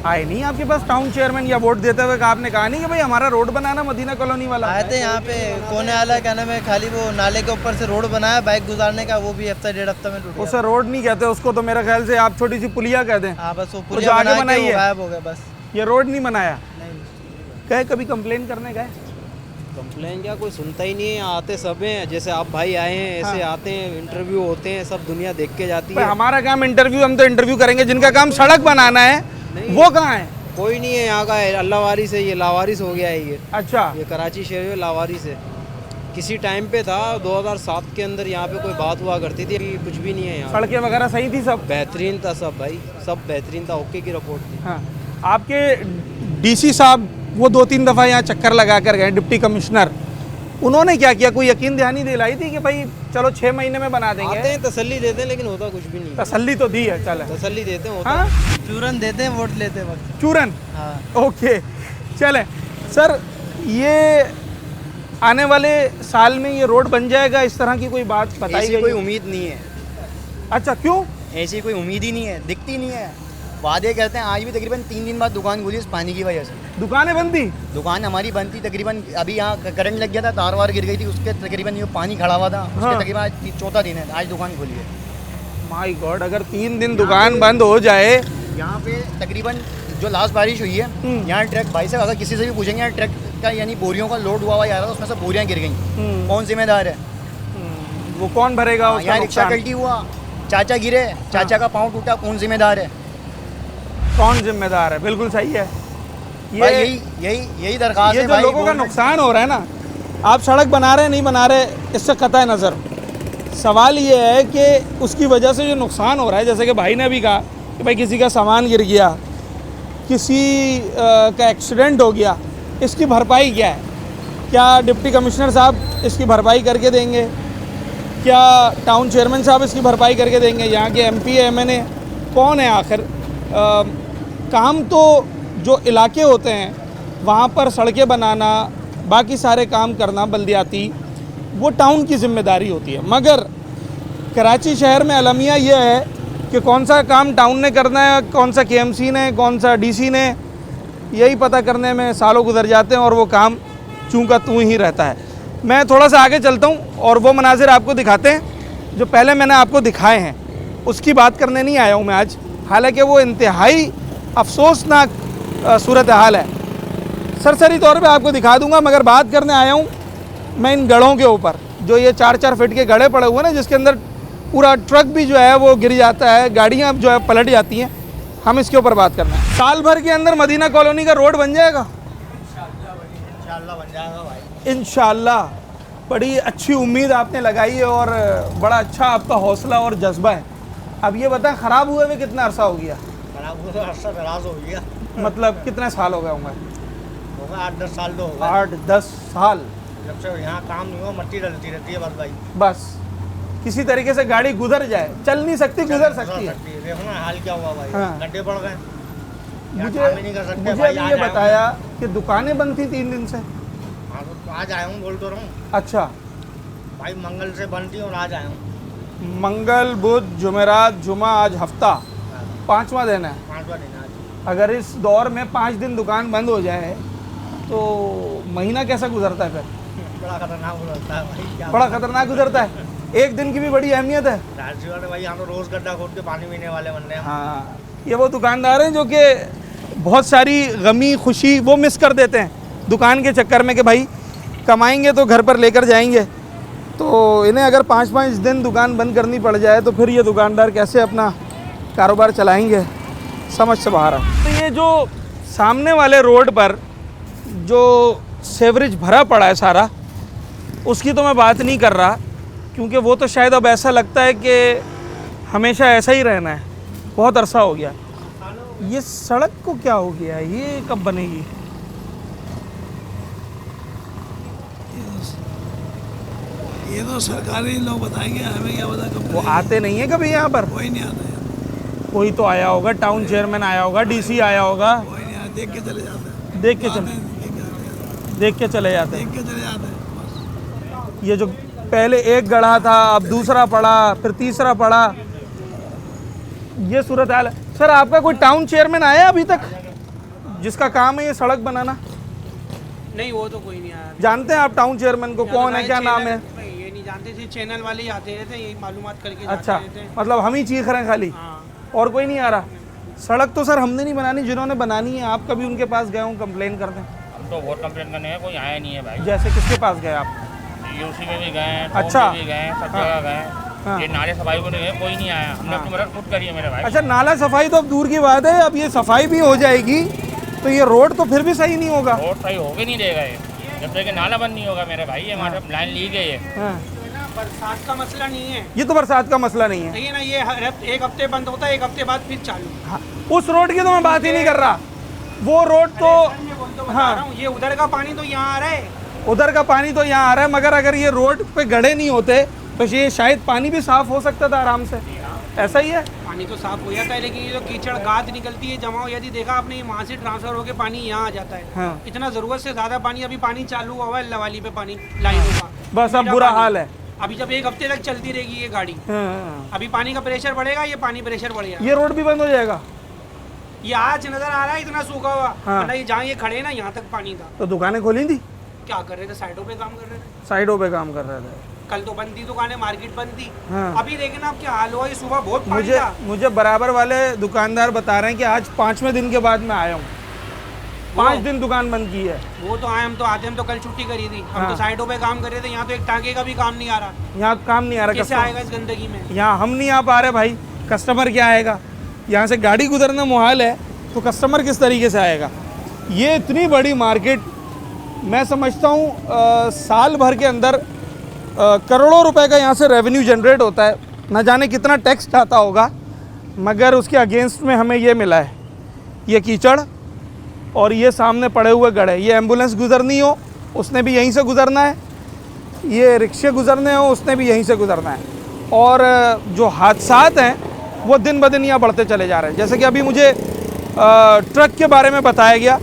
आए नहीं आपके पास टाउन चेयरमैन या वोट देते हुए आपने कहा नहीं कि भाई हमारा रोड बनाना मदीना कॉलोनी वाला? आए थे यहाँ पे कोने वाला, क्या नाम है, खाली वो नाले के ऊपर से रोड बनाया बाइक गुजारने का, वो भी हफ्ता 1.5 हफ्ता में टूट गया। उसे रोड नहीं कहते उसको, तो मेरे ख्याल से आप छोटी सी पुलिया कहते हैं। हाँ बस वो जो पुलिया आगे बना के बनाई वो है। गायब हो गया बस। ये रोड नहीं बनाया? नहीं, गए कभी कंप्लेन करने गए? कंप्लेन क्या, कोई सुनता ही नहीं है। आते सब हैं, जैसे आप भाई आए हैं ऐसे आते हैं, इंटरव्यू होते हैं, सब दुनिया देख के जाती भाई है। हमारा काम इंटरव्यू, हम तो इंटरव्यू करेंगे। जिनका काम सड़क बनाना है वो कहाँ है? कोई नहीं है यहाँ का, अल्लाह वारिस है, ये लावारिस हो गया है ये। अच्छा, ये कराची शहर में लावारिस है। किसी टाइम पे था 2007 के अंदर यहाँ पे कोई बात हुआ करती थी, कुछ भी नहीं है यहाँ। सड़कें वगैरह सही थी सब? बेहतरीन था सब भाई, सब बेहतरीन था, ओके की रिपोर्ट थी। हाँ, आपके डीसी साहब वो 2-3 दफ़ा यहाँ चक्कर लगा कर गए, डिप्टी कमिश्नर, उन्होंने क्या किया? कोई यकीन दहानी दिलाई थी कि भाई चलो 6 महीने में बना देंगे? आते हैं, तसल्ली देते हैं, लेकिन होता कुछ भी नहीं है। तसल्ली तो दी है, चल तसल्ली देते हैं, होता हाँ, चूरन देते हैं वोट लेते वक्त। चूरन, हाँ, ओके। चले सर, ये आने वाले साल में ये रोड बन जाएगा, इस तरह की कोई बात बताई ऐसी गई? कोई उम्मीद नहीं है। अच्छा, क्यों? ऐसी कोई उम्मीद ही नहीं है, दिखती नहीं है। वादे करते हैं, आज भी तकरीबन 3 दिन बाद दुकान खुली इस पानी की वजह से। दुकानें बंद थी? दुकान हमारी बंद थी तकरीबन, अभी यहाँ करंट लग गया था, तार वार गिर गई थी, उसके तकरीबन ये पानी खड़ा हुआ था, उसके हाँ। तकरीबन आज 4था दिन है, आज दुकान खुली है। माय गॉड, अगर 3 दिन दुकान बंद हो जाए। यहाँ पे तकरीबन जो लास्ट बारिश हुई है, यहाँ ट्रक, भाई साहब अगर किसी से भी पूछेंगे यहाँ ट्रक का यानी बोरियों का लोड हुआ जा रहा था, उसमें से बोरियाँ गिर गई, कौन जिम्मेदार है? वो कौन भरेगा उसका यहाँ रिक्शा नुकसान? कल्टी हुआ, चाचा गिरे, चाचा का पाँव टूटा, कौन जिम्मेदार है? कौन जिम्मेदार है? बिल्कुल सही है। भाई यही दरखास्त ये है जो भाई, लोगों का नुकसान हो रहा है ना, आप सड़क बना रहे नहीं बना रहे, इससे कतई नज़र, सवाल ये है कि उसकी वजह से जो नुकसान हो रहा है, जैसे कि भाई ने अभी कहा कि भाई किसी का सामान गिर गया, किसी का एक्सीडेंट हो गया, इसकी भरपाई क्या है? क्या डिप्टी कमिश्नर साहब इसकी भरपाई करके देंगे? क्या टाउन चेयरमैन साहब इसकी भरपाई करके देंगे? यहाँ के MP MNA कौन है आखिर? काम तो जो इलाके होते हैं वहाँ पर सड़कें बनाना, बाकी सारे काम करना बल्दियाती, वो टाउन की जिम्मेदारी होती है। मगर कराची शहर में अलमिया ये है कि कौन सा काम टाउन ने करना है, कौन सा KMC ने, कौन सा DC ने, यही पता करने में सालों गुजर जाते हैं और वो काम चूँका तू ही रहता है। मैं थोड़ा सा आगे चलता हूँ और वो मनाजिर आपको दिखाते हैं जो पहले मैंने आपको दिखाए हैं, उसकी बात करने नहीं आया हूँ मैं आज, हालांकि वो इंतहाई अफसोसनाक सूरत हाल है। सरसरी तौर पे आपको दिखा दूंगा, मगर बात करने आया हूँ मैं इन गढ़ों के ऊपर, जो ये 4-4 फीट के गढ़े पड़े हुए हैं ना, जिसके अंदर पूरा ट्रक भी जो है वो गिर जाता है, गाड़ियाँ जो है पलट जाती हैं। हम इसके ऊपर बात करना है। साल भर के अंदर मदीना कॉलोनी का रोड बन जाएगा इंशाल्लाह बन जाएगा भाई। इंशाल्लाह। बड़ी अच्छी उम्मीद आपने लगाई है और बड़ा अच्छा आपका हौसला और जज्बा है। अब ये बताएं, ख़राब हुए हुए कितना अरसा हो गया? खराब हुआ तो अरसा दराज हो गया, मतलब कितने साल हो गए होंगे? होगा 8-10 साल तो होगा। 8-10 साल। जब से यहाँ काम नहीं हुआ, मट्टी डलती रहती है बस भाई। बस किसी तरीके से गाड़ी गुजर जाए, चल नहीं सकती, गुजर सकती है। देखो ना हाल क्या हुआ भाई, हाँ। गड्ढे पड़ गए। मुझे काम ही नहीं कर सकते मुझे भाई, अभी आज ये आया बताया कि दुकानें बंद थी 3 दिन से। हाँ तो आज आया हूँ, बोल तो रहा हूँ अच्छा, भाई, मंगल से बंद थी और आज आया हूँ। मंगल, बुध, जुमेरात, जुमा, आज हफ्ता 5वां दिन है। 5वां दिन आज। अगर इस दौर में 5 दिन दुकान बंद हो जाए तो महीना कैसा गुजरता है फिर? बड़ा खतरनाक गुजरता है भाई, क्या बड़ा खतरनाक गुजरता है। एक दिन की भी बड़ी अहमियत है। राजू वाले भाई, यहाँ तो रोज गड्ढा खोद के पानी पीने वाले बन रहे हैं। हाँ, ये वो दुकानदार हैं जो कि बहुत सारी गमी खुशी वो मिस कर देते हैं दुकान के चक्कर में कि भाई कमाएंगे तो घर पर लेकर जाएंगे, तो इन्हें अगर 5-5 दिन दुकान बंद करनी पड़ जाए तो फिर ये दुकानदार कैसे अपना कारोबार चलाएंगे, समझ से बाहर है। तो ये जो सामने वाले रोड पर जो सेवरेज भरा पड़ा है सारा, उसकी तो मैं बात नहीं कर रहा, क्योंकि वो तो शायद अब ऐसा लगता है कि हमेशा ऐसा ही रहना है, बहुत अरसा हो गया। ये सड़क को क्या हो गया, ये कब बनेगी? ये तो सरकारी लोग बताएंगे, हमें क्या पता कब। वो आते नहीं है कभी यहाँ पर? कोई नहीं आता है। कोई तो आया होगा, टाउन चेयरमैन आया होगा, डीसी आया होगा। कोई नहीं आता, देख के चले जाते हैं। देख के चले जाते हैं। बस। ये जो पहले एक गढ़ा था, अब दूसरा पड़ा, फिर तीसरा पड़ा, ये सूरत हाल है। सर, आपका कोई टाउन चेयरमैन आया अभी तक जिसका काम है ये सड़क बनाना? नहीं, वो तो कोई नहीं आया। जानते हैं आप टाउन चेयरमैन को? कौन है, क्या नाम है? ये नहीं जानते थे, चैनल वाले ही आते रहते, यही मालूमात करके अच्छा, जाते रहते। मतलब हम ही चीख रहे हैं खाली, और कोई नहीं आ रहा? सड़क तो सर हमने नहीं बनानी, जिन्होंने बनानी है। आप कभी उनके पास गए हो कंप्लेन करते हैं? हम तो बहुत कंप्लेन करने हैं, कोई आया नहीं है भाई। जैसे किसके पास गए आप? यूसी में भी गए, अच्छा, भी गए, सब जगह गए। ये नाले सफाई को नहीं है, कोई नहीं आया। हमने अपनी मदद खुद करी है मेरे भाई। अच्छा, नाला सफाई तो अब दूर की बात है, अब ये सफाई भी हो जाएगी तो ये रोड तो फिर भी सही नहीं होगा। रोड सही हो भी नहीं देगा ये, जब तक नाला बंद नहीं होगा मेरे भाई। ये हमारे लाइन ली गई है। बरसात का मसला नहीं है, ये तो बरसात का मसला नहीं है। सही है ना, ये एक हफ्ते बंद होता है, एक हफ्ते बाद फिर चालू। हाँ, उस रोड की तो मैं बात ही नहीं कर रहा, वो रोड तो हाँ, ये उधर का पानी तो यहाँ आ रहा है, उधर का पानी तो यहाँ आ रहा है, मगर अगर ये रोड पे गड्ढे नहीं होते तो ये शायद पानी भी साफ हो सकता था आराम से। ऐसा ही है, पानी तो साफ हो जाता है, लेकिन ये जो कीचड़ गाद निकलती है जमाव, यदि देखा आपने, वहाँ से ट्रांसफर होकर पानी यहाँ आ जाता है। हाँ। इतना जरूरत से ज्यादा पानी, अभी पानी चालू हुआ है लवाली पे पानी लाइनों का, बस अब बुरा हाल है। अभी जब एक हफ्ते तक चलती रहेगी ये गाड़ी, हाँ। अभी पानी का प्रेशर बढ़ेगा, ये पानी प्रेशर बढ़ेगा, ये रोड भी बंद हो जाएगा। ये आज नजर आ रहा है इतना सूखा हुआ, हाँ। वरना ये जहाँ ये खड़े ना यहाँ तक पानी था। तो दुकानें खोली थी? क्या कर रहे थे, साइडों पे काम कर रहे थे। साइडों पे काम कर रहे थे। कल तो बंद थी दुकानें, मार्केट बंद थी। हाँ। अभी देखें ना आप क्या हाल हुआ, ये सुबह बहुत पानी था। मुझे बराबर वाले दुकानदार बता रहे हैं कि आज 5वें दिन के बाद मैं आया हूँ, 5 दिन दुकान बंद की है। वो तो आए, हम तो आते, हम तो कल छुट्टी करी थी, हम हाँ। तो साइडों पे काम कर रहे थे। यहाँ तो एक टांके का भी काम नहीं आ रहा, यहाँ काम नहीं आ रहा। कैसे आएगा इस गंदगी में? यहाँ हम नहीं आ पा रहे भाई, कस्टमर क्या आएगा? यहाँ से गाड़ी गुजरना मुहाल है तो कस्टमर किस तरीके से आएगा? ये इतनी बड़ी मार्केट, मैं समझता हूँ साल भर के अंदर करोड़ों रुपए का यहाँ से रेवेन्यू जनरेट होता है। न जाने कितना टैक्स आता होगा, मगर उसके अगेंस्ट में हमें ये मिला है, ये कीचड़ और ये सामने पड़े हुए गड्ढे। ये एम्बुलेंस गुजरनी हो उसने भी यहीं से गुजरना है, ये रिक्शे गुजरने हो उसने भी यहीं से गुजरना है। और जो हादसात हैं वो दिन ब दिन यहाँ बढ़ते चले जा रहे हैं। जैसे कि अभी मुझे ट्रक के बारे में बताया गया,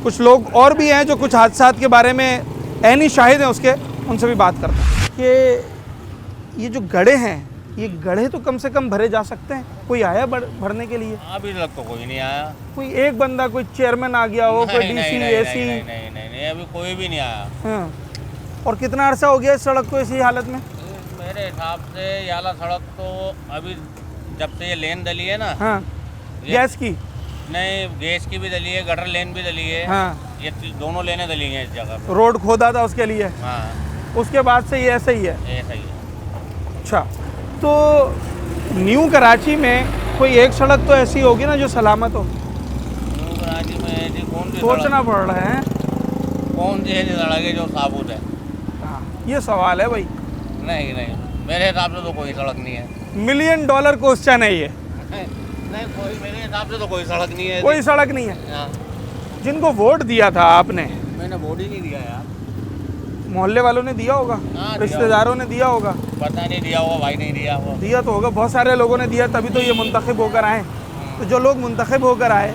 कुछ लोग और भी हैं जो कुछ हादसात के बारे में ऐनी शाहिद हैं उसके, उनसे भी बात करते हैं कि ये जो गड्ढे हैं, ये गड्ढे तो कम से कम भरे जा सकते हैं। कोई आया भरने के लिए? अभी तक तो कोई नहीं आया। कोई एक बंदा, कोई चेयरमैन आ गया हो, कोई डीसी, एसी? नहीं, अभी कोई भी नहीं आया। हाँ। और कितना अरसा हो गया इस सड़क को इसी हालत में? मेरे हिसाब से ये वाला सड़क तो अभी जब से ये लेन डली है ना। हाँ। गैस की? नहीं, गैस की भी डली है, गटर लेन भी डली है। हाँ। ये दोनों लेने डली हैं इस जगह पे। रोड खोदा था उसके लिए? हाँ। उसके बाद से ये ऐसा ही है? ऐसा ही है। अच्छा, तो न्यू कराची में कोई एक सड़क तो ऐसी होगी ना जो सलामत हो? न्यू कराची में ऐसी कौन सी सोचना पड़ रहा है, कौन सी ऐसी सड़क है जो साबुत है? हाँ, ये सवाल है भाई। नहीं, मेरे हिसाब से तो कोई सड़क नहीं है। $1 मिलियन क्वेश्चन है ये। नहीं, कोई मेरे हिसाब से तो कोई सड़क नहीं है। कोई सड़क नहीं है। हाँ। जिनको वोट दिया था आपने? मैंने वोट ही नहीं दिया यार। मोहल्ले वालों ने दिया होगा? हाँ, रिश्तेदारों ने दिया होगा? पता नहीं दिया होगा भाई, नहीं दिया होगा। दिया तो होगा, बहुत सारे लोगों ने दिया, तभी तो ये मुंतखब होकर आए। तो जो लोग मुंतखब होकर आए,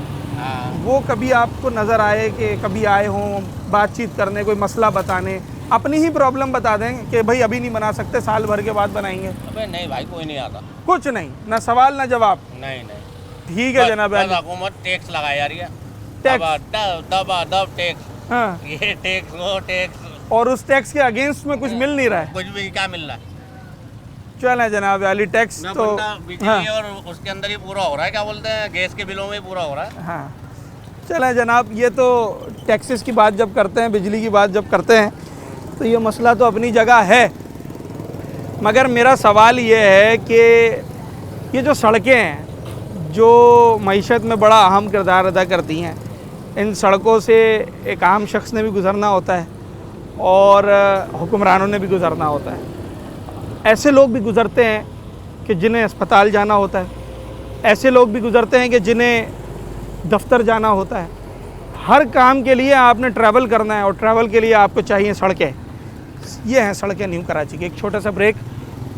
वो कभी आपको नज़र आए कि कभी आए हों बातचीत करने, कोई मसला बताने, अपनी ही प्रॉब्लम बता दें कि भाई अभी नहीं बना सकते, साल भर के बाद बनाएंगे? अबे नहीं भाई, कोई नहीं आता। कुछ नहीं, ना सवाल ना जवाब? नहीं। ठीक है जनाब। हुकूमत टैक्स लगा यार, ये दब टैक्स। हाँ। ये टैक्स, वो टैक्स, और उस टैक्स के अगेंस्ट में कुछ मिल नहीं रहा है? कुछ भी क्या मिल रहा है? चले जनाब वाली टैक्स तो बिजली और उसके अंदर ही पूरा हो रहा है, क्या बोलते हैं, गैस के बिलों में ही पूरा हो रहा है। हाँ, चलें जनाब, ये तो टैक्सेस की बात जब करते हैं, बिजली की बात जब करते हैं, तो ये मसला तो अपनी जगह है, मगर मेरा सवाल ये है कि ये जो सड़कें हैं जो मईशत में बड़ा अहम किरदार अदा करती हैं, इन सड़कों से एक आम शख्स ने भी गुज़रना होता है और हुक्मरानों ने भी गुज़रना होता है। ऐसे लोग भी गुज़रते हैं कि जिन्हें अस्पताल जाना होता है, ऐसे लोग भी गुज़रते हैं कि जिन्हें दफ्तर जाना होता है। हर काम के लिए आपने ट्रैवल करना है और ट्रैवल के लिए आपको चाहिए सड़कें। ये हैं सड़कें न्यू कराची की। एक छोटा सा ब्रेक,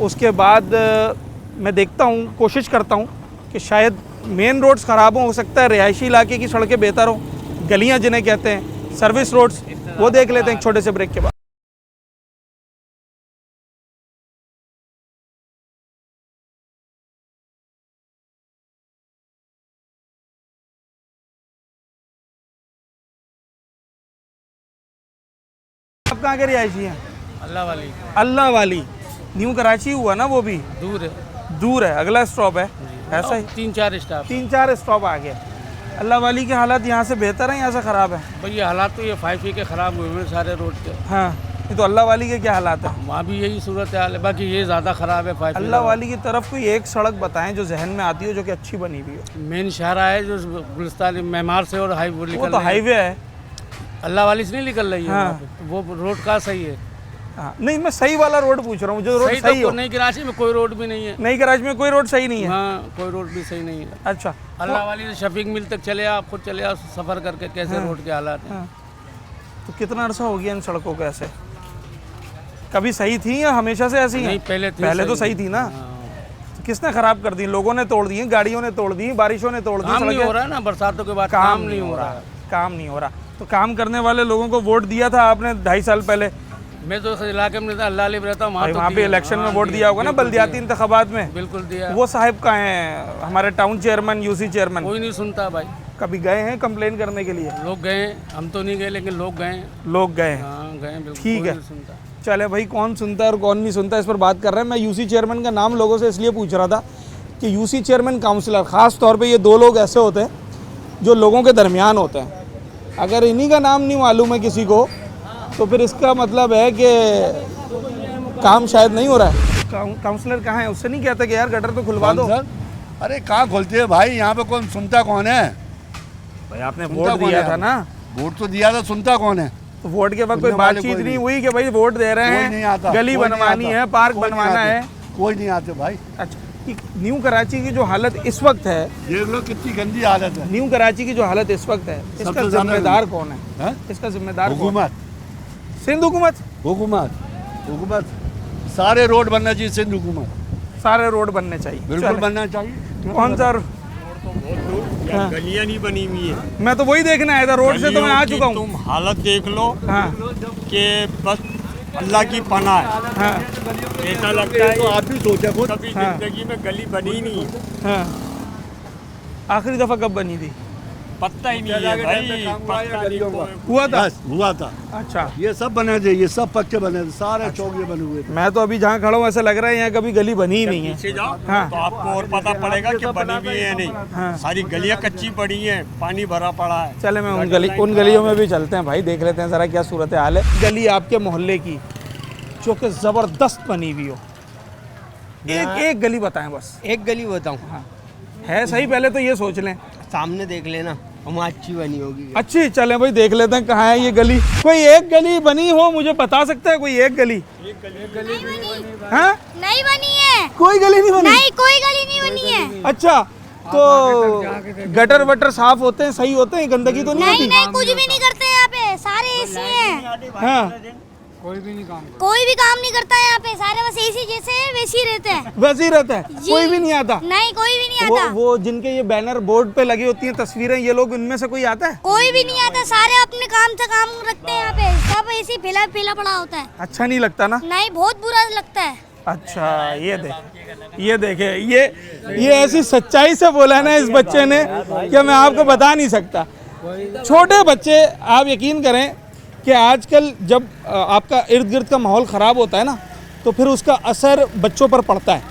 उसके बाद मैं देखता हूँ, कोशिश करता हूँ कि शायद मेन रोड्स ख़राब हो सकता है रिहायशी इलाके की सड़कें बेहतर हों, गलियाँ जिन्हें कहते हैं, सर्विस रोड्स, वो देख लेते हैं एक छोटे से ब्रेक के बाद। आप कहाँ के रिहायशी हैं? अल्लाह वाली न्यू कराची हुआ ना, वो भी दूर है, अगला स्टॉप है, ऐसा ही 3-4 स्टॉप आ गया। अल्लाह वाली के हालात यहाँ से बेहतर हैं, यहाँ से ख़राब है? भाई ये हालात तो ये 5 के ख़राब हुए हैं सारे रोड के। हाँ, ये तो अल्लाह वाली के क्या हालात है? वहाँ भी यही सूरत हाल है, बाकी ये ज़्यादा ख़राब है 5। अल्लाह वाली की तरफ कोई एक सड़क बताएं जो जहन में आती हो, जो कि अच्छी बनी हुई हो। मेन शहरा है जो गुलिस्तान मेमार से और हाईवे, वो तो हाईवे है, अल्लाह वाली से नहीं निकल रही है। हाँ। वो रोड का सही है। हाँ, नहीं मैं सही वाला रोड पूछ रहा हूँ, जो रोड सही हो। नई कराची में कोई रोड भी नहीं है। नई कराची में कोई रोड सही नहीं है? हाँ, कोई रोड भी सही नहीं है। अच्छा, अल्लाह वाली से शफीक मिल तक चले आप, खुद चले आप सफ़र करके, कैसे हाँ। रोड के हालात हैं। हाँ। तो कितना अर्सा हो गया इन सड़कों को ऐसे? कभी सही थी या हमेशा से ऐसी नहीं, हैं? पहले तो सही थी ना। तो किसने ख़राब कर दी? लोगों ने तोड़ दी, गाड़ियों ने तोड़ दी, बारिशों ने तोड़ दी। काम नहीं हो रहा है ना, बरसातों के बाद काम नहीं हो रहा, काम नहीं हो रहा। तो काम करने वाले लोगों को वोट दिया था आपने 2.5 साल पहले। मैं तो इलाके में अल्लाह रहता हूँ, वहाँ पे इलेक्शन में वोट दिया होगा ना, बल्दियाती इंतखाबात में। बिल्कुल दिया। वो साहब कहाँ हैं, हमारे टाउन चेयरमैन, यूसी चेयरमैन? कोई नहीं सुनता भाई। कभी गए हैं कंप्लेन करने के लिए? लोग गए, हम तो नहीं गए, लेकिन लोग गए। लोग गए? हाँ गए। ठीक है, चले भाई, कौन सुनता है और कौन नहीं सुनता इस पर बात कर रहे हैं। मैं यूसी चेयरमैन का नाम लोगों से इसलिए पूछ रहा था कि यूसी चेयरमैन काउंसलर, ख़ास तौर पे ये 2 लोग ऐसे होते हैं जो लोगों के दरमियान होते हैं। अगर इन्हीं का नाम नहीं मालूम है किसी को, तो फिर इसका मतलब है कि काम शायद नहीं हो रहा है। काउंसलर कहाँ है? उससे नहीं कहता कि यार गटर तो खुलवा दो? अरे कहाँ खोलते हैं भाई, यहाँ पे कौन सुनता कौन है भाई? आपने वोट दिया था ना? वोट तो दिया था, सुनता कौन है? तो वोट के बाद कोई बातचीत नहीं हुई कि भाई वोट दे रहे हैं, गली बनवानी है, पार्क बनवाना है? कोई नहीं आते भाई। अच्छा, न्यू कराची की जो हालत इस वक्त है, देख लो कितनी गंदी हालत है। न्यू कराची की जो हालत इस वक्त है, इसका जिम्मेदार कौन है? इसका जिम्मेदार हुकूमत, सिंध हुकूमत। हुकूमत सारे रोड बनना चाहिए, सिंध हुकूमत सारे रोड बनने चाहिए, बिल्कुल बनना चाहिए। कौन सा? गलियां नहीं बनी हुई है। मैं तो वही देखने आया था, रोड से तो मैं आ चुका हूँ। तुम हालत देख लो। हाँ। कि बस अल्लाह की पनाह है। हाँ। ऐसा लगता है तो आप भी सोचा खुद, कभी जिंदगी में गली बनी नहीं। हाँ। आखिरी दफा कब बनी थी? पता ही नहीं है भाई। हुआ था। अच्छा, ये सब बने थे, ये सब पक्के बने थे, सारे चौके बने हुए थे। मैं तो अभी जहाँ खड़ा हूँ ऐसा लग रहा है यहाँ कभी गली बनी ही नहीं है। पीछे जाओ हाँ। तो आपको और पता पड़ेगा कि बनी भी है नहीं। हाँ। सारी गलियां कच्ची पड़ी हैं, पानी भरा पड़ा है। चले मैं उन गलियों में भी चलते हैं भाई, देख लेते हैं ज़रा क्या सूरत हाल है। गली आपके मोहल्ले की जो कि ज़बरदस्त बनी हुई हो, एक गली बताएं बस। एक गली बताऊँ? हाँ, है सही, पहले तो ये सोच लें। सामने देख लेना, वहाँ अच्छी बनी होगी। अच्छी, चले भाई देख लेते हैं कहाँ है ये गली। कोई एक गली बनी हो मुझे बता सकता है कोई एक गली? हाँ, नहीं बनी है। कोई गली नहीं बनी? नहीं, कोई गली नहीं बनी है। अच्छा, तो गटर वटर साफ होते हैं, सही होते हैं, गंदगी तो नहीं होती? नहीं, कुछ भी नहीं करते यहाँ पे, सारे एसी हैं। हाँ, कोई भी काम नहीं करता है यहाँ पे, सारे बस एसी जैसे है वैसे ही रहते हैं। वैसे ही रहता है, कोई भी नहीं आता? नहीं, कोई भी नहीं आता। वो जिनके ये बैनर बोर्ड पे लगी होती हैं तस्वीरें, ये लोग इनमें से कोई आता है? कोई भी नहीं आता, सारे अपने काम से काम रखते हैं यहाँ पे, सब ऐसे फैला फैला पड़ा होता है। अच्छा नहीं लगता ना? नहीं, बहुत बुरा लगता है। अच्छा, ये देखे, ये ऐसी सच्चाई से बोला है ना इस बच्चे ने कि मैं आपको बता नहीं सकता। छोटे बच्चे, आप यकीन करें कि आजकल जब आपका इर्द गिर्द का माहौल ख़राब होता है ना, तो फिर उसका असर बच्चों पर पड़ता है।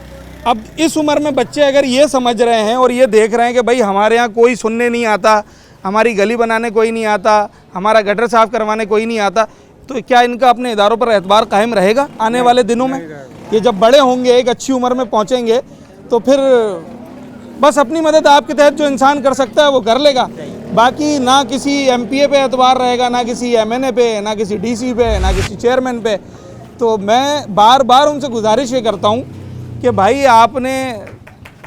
अब इस उम्र में बच्चे अगर ये समझ रहे हैं और ये देख रहे हैं कि भाई हमारे यहाँ कोई सुनने नहीं आता, हमारी गली बनाने कोई नहीं आता, हमारा गटर साफ़ करवाने कोई नहीं आता, तो क्या इनका अपने इदारों पर एतबार कायम रहेगा आने वाले दिनों में? ये जब बड़े होंगे, एक अच्छी उम्र में पहुँचेंगे, तो फिर बस अपनी मदद आपके तहत जो इंसान कर सकता है वो कर लेगा। बाकी ना किसी MPA पे एतबार रहेगा, ना किसी MNA पे, ना किसी DC पे, ना किसी चेयरमैन पे। तो मैं बार बार उनसे गुजारिश ये करता हूँ कि भाई आपने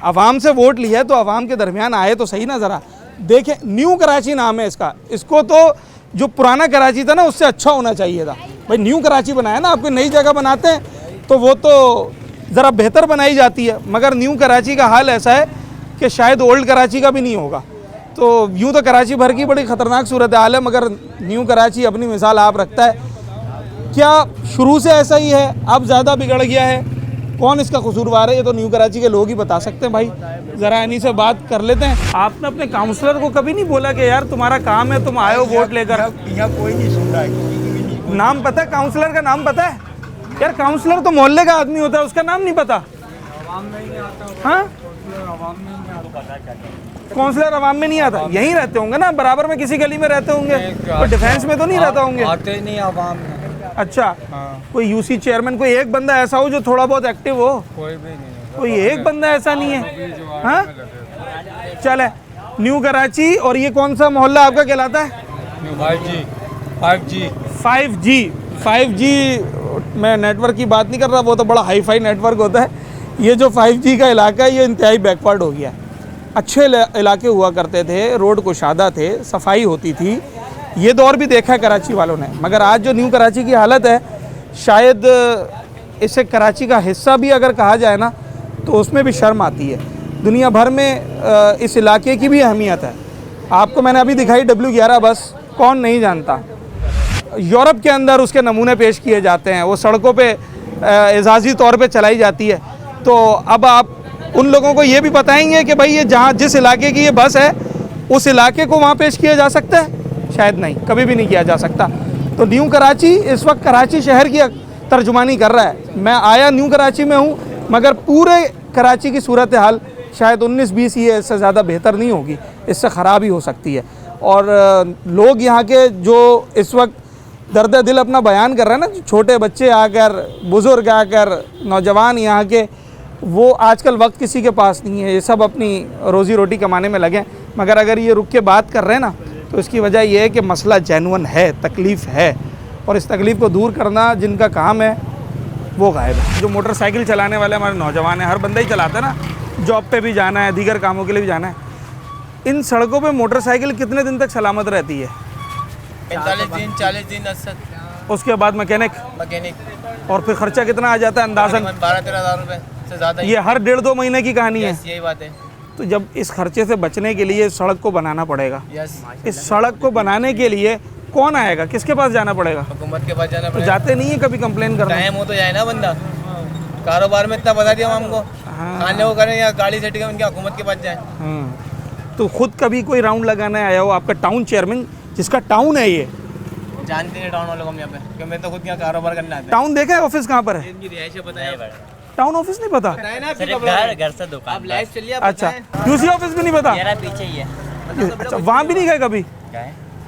आवाम से वोट लिया है तो आवाम के दरमियान आए तो सही ना। ज़रा देखें, न्यू कराची नाम है इसका, इसको तो जो पुराना कराची था ना उससे अच्छा होना चाहिए था। भाई न्यू कराची बनाया ना, आपको नई जगह बनाते हैं तो वो तो ज़रा बेहतर बनाई जाती है, मगर न्यू कराची का हाल ऐसा है कि शायद ओल्ड कराची का भी नहीं होगा। तो यूँ तो कराची भर की बड़ी ख़तरनाक सूरत हाल है, मगर न्यू कराची अपनी मिसाल आप रखता है। क्या शुरू से ऐसा ही है, अब ज़्यादा बिगड़ गया है? कौन इसका कसूरवार है? ये तो न्यू कराची के लोग ही बता सकते हैं। भाई ज़रा इन्हीं से बात कर लेते हैं। आपने अपने काउंसलर को कभी नहीं बोला कि यार तुम्हारा काम है, तुम आए हो वोट लेकर? यहाँ कोई नहीं सुन रहा है। नाम पता है काउंसलर का? नाम पता है यार? काउंसलर तो मोहल्ले का आदमी होता है, उसका नाम नहीं पता? हाँ, काउंसलर आवाम में नहीं आता। यहीं रहते होंगे ना, बराबर में किसी गली में रहते होंगे, तो डिफेंस में तो नहीं रहता होंगे? आते नहीं आवाम में। अच्छा, कोई यूसी चेयरमैन, कोई एक बंदा ऐसा हो जो थोड़ा बहुत एक्टिव हो? कोई भी नहीं, कोई एक बंदा ऐसा नहीं है। हाँ, चले न्यू कराची। और ये कौन सा मोहल्ला आपका कहलाता है? 5G। मैं नेटवर्क की बात नहीं कर रहा, वो तो बड़ा हाई फाई नेटवर्क होता है। ये जो 5G का इलाका है ये इंतहाई बैकवर्ड हो गया है। अच्छे इलाके हुआ करते थे, रोड कुशादा थे, सफाई होती थी, ये दौर भी देखा है कराची वालों ने। मगर आज जो न्यू कराची की हालत है, शायद इसे कराची का हिस्सा भी अगर कहा जाए ना तो उसमें भी शर्म आती है। दुनिया भर में इस इलाके की भी अहमियत है। आपको मैंने अभी दिखाई W11 बस, कौन नहीं जानता। यूरोप के अंदर उसके नमूने पेश किए जाते हैं, वो सड़कों पे एजाज़ी तौर पे चलाई जाती है। तो अब आप उन लोगों को ये भी बताएंगे कि भाई ये जहाँ जिस इलाके की ये बस है उस इलाके को वहाँ पेश किया जा सकता है? शायद नहीं, कभी भी नहीं किया जा सकता। तो न्यू कराची इस वक्त कराची शहर की तर्जुमानी कर रहा है। मैं आया न्यू कराची में हूँ, मगर पूरे कराची की सूरत हाल शायद 19-20 ये इससे ज़्यादा बेहतर नहीं होगी, इससे ख़राब ही हो सकती है। और लोग यहाँ के जो इस वक्त दर्द दिल अपना बयान कर रहे हैं ना, छोटे बच्चे आकर, बुज़ुर्ग आकर, नौजवान यहाँ के, वो आजकल वक्त किसी के पास नहीं है, ये सब अपनी रोज़ी रोटी कमाने में लगे। मगर अगर ये रुक के बात कर रहे हैं ना तो इसकी वजह यह है कि मसला जेन्युइन है, तकलीफ़ है, और इस तकलीफ़ को दूर करना जिनका काम है वो गायब है। जो मोटरसाइकिल चलाने वाले हमारे नौजवान हैं, हर बंदा ही चलाता है ना, जॉब पे भी जाना है, दीगर कामों के लिए भी जाना है। इन सड़कों पे मोटरसाइकिल कितने दिन तक सलामत रहती है? 45 दिन 40 दिन 80। उसके बाद मैकेनिक, और फिर खर्चा कितना आ जाता है अंदाज़न? 12-13 हज़ार रुपये से ज़्यादा। ये हर 1.5-2 महीने की कहानी है। यही बात है। तो जब इस खर्चे से बचने के लिए सड़क को बनाना पड़ेगा, इस सड़क को बनाने के लिए कौन आएगा, किसके पास जाना पड़ेगा? हुकूमत के पास जाना तो पड़ेगा। जाते नहीं है कभी कंप्लेन करना? टाइम हो तो जाए ना बंदा, कारोबार में इतना बता दिया हमको, खाने को करें या गाड़ी सेट करें, उनके हुकूमत के पास जाए। तो खुद कभी कोई राउंड लगाने आया हो आपका टाउन चेयरमैन, जिसका टाउन है ये? जानते हैं टाउन वालों को हम यहाँ पे, क्योंकि मैं तो खुद यहाँ कारोबार करने आता हूँ। टाउन देखा है? ऑफिस कहाँ पर है? इनकी रिहाइश बताया, टाउन ऑफिस नहीं पता? घर से दुकान। आप लाइव चलिए। अच्छा, यूसी ऑफिस भी नहीं पता? मेरा पीछे ही है। अच्छा, वहाँ भी नहीं गए कभी?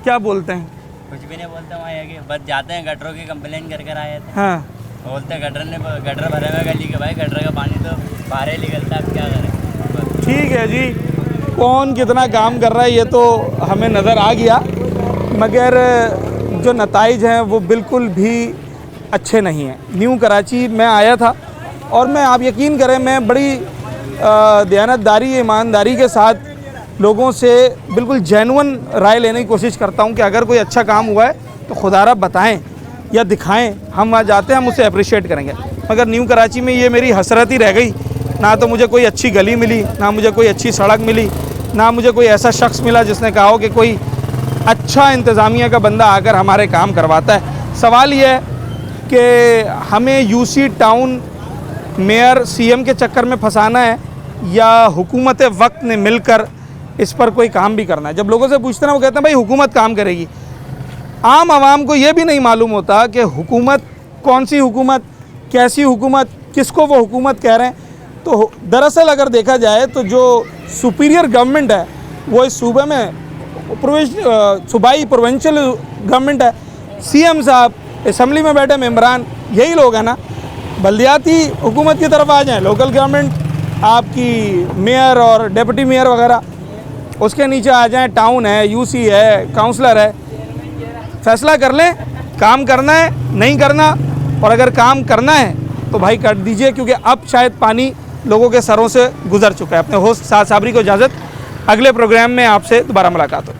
क्या बोलते हैं? कुछ भी नहीं बोलते वहाँ, है कि बस जाते हैं, गटरों की कंप्लेन कर आए थे। हाँ, बोलते गटर भरे हुए गली के, भाई गटर का पानी तो बाहर ही निकलता है, अब क्या करें। ठीक है जी, कौन कितना काम कर रहा है ये तो हमें नज़र आ गया, मगर जो नताइज हैं वो बिल्कुल भी अच्छे नहीं हैं। न्यू कराची में आया था और मैं, आप यकीन करें, मैं बड़ी दयानतदारी, ईमानदारी के साथ लोगों से बिल्कुल जेन्युइन राय लेने की कोशिश करता हूं कि अगर कोई अच्छा काम हुआ है तो खुदारा बताएं या दिखाएं, हम वहाँ जाते हैं, हम उसे अप्रिशिएट करेंगे। मगर न्यू कराची में ये मेरी हसरत ही रह गई, ना तो मुझे कोई अच्छी गली मिली, ना मुझे कोई अच्छी सड़क मिली, ना मुझे कोई ऐसा शख्स मिला जिसने कहा हो कि कोई अच्छा इंतज़ामिया का बंदा आकर हमारे काम करवाता है। सवाल ये है कि हमें यूसी टाउन मेयर सीएम के चक्कर में फंसाना है या हुकूमत वक्त ने मिलकर इस पर कोई काम भी करना है। जब लोगों से पूछते हैं वो कहते हैं भाई हुकूमत काम करेगी। आम आवाम को ये भी नहीं मालूम होता कि हुकूमत कौन सी हुकूमत, कैसी हुकूमत, किसको वो हुकूमत कह रहे हैं। तो दरअसल अगर देखा जाए तो जो सुपीरियर गवर्नमेंट है वो इस सूबे में सूबाई प्रोविंशियल गवर्नमेंट है, सीएम साहब, असम्बली में बैठे मेम्बरान, यही लोग हैं ना। बल्दियाती हुकूमत की तरफ आ जाएं, लोकल गवर्नमेंट आपकी मेयर और डिप्टी मेयर वगैरह, उसके नीचे आ जाएं, टाउन है, यूसी है, काउंसलर है, फैसला कर लें काम करना है नहीं करना। और अगर काम करना है तो भाई कर दीजिए, क्योंकि अब शायद पानी लोगों के सरों से गुजर चुका है। अपने होस्ट साद साबरी को इजाज़त, अगले प्रोग्राम में आपसे दोबारा मुलाकात हो।